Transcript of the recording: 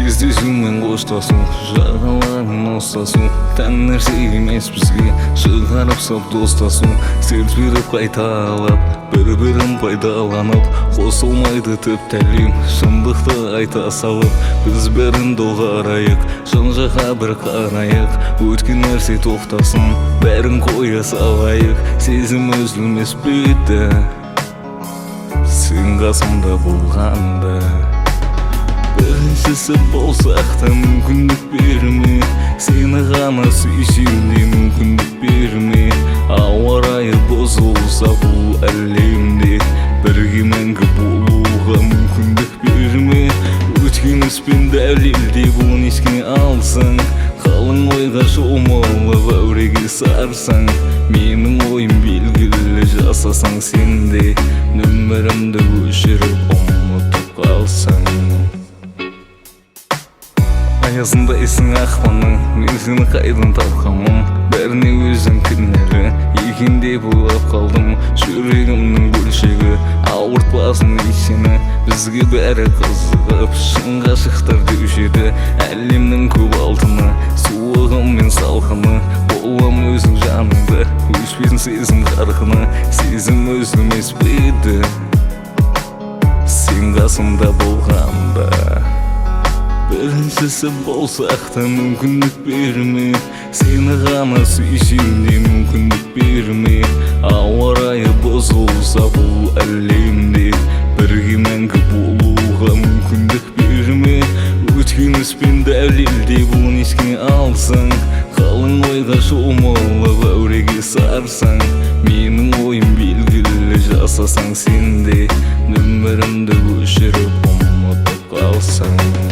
Кездесумен қоштасу, жағаларын ұстасу, тән нәрсе емес бізге шығарып сап достасу. Серт беріп қайталап, бір-бірін пайдаланып, қосылмайды түп-тәлем, шындықты айта салып. Біз бәрін доғарайық, жан-жаққа бір қарайық, өткен нәрсе тоқтасын, бәрін қоя салайық. Сезім үзілмес бейді, сен қасымда болғанда. Біріншісі болсақ та мүмкіндік берме, сені ғана сүйсеуге мүмкіндік берме. Ауа райы бұзылса бұл әлемде, бірге мәңгі болуға мүмкіндік берме. Өткен іспен дәлелдеп оны еске алсаң, қалың ойға шомылып әуреге сарсаң. Менің ойым белгілі, жасасаң сенде, нөмірімді өшіріп ұмытып қалсаң. Аязындайсың ақпанның, мен сені қайдан тапқанмын, бәріне өзім кінәлі екен деп ойлап қалдым. Жүрегімнің бөлшегі ауыртпасын сені, бізге бәрі қызығып шын ғашықтар деуші еді. Әлемнің көп алтыны, суығы мен салқыны, болам өзің жаныңда, өшпесін сезім қарқыны. Сезім өзілмес бейді, сен қасымда болғанда. Біріншісі болсақ та мүмкіндік берме, сені ғана сүйсеуге мүмкіндік берме. Ауа райы бұзылса бұл әлемде, бірге мәңгі болуға мүмкіндік берме. Өткен іспен дәлелдеп оны еске алсаң, қалың ойға шомылып әуреге сарсаң. Менің ойым белгілі, жасасаң сенде, нөмірімді өшіріп ұмытып қалсаң.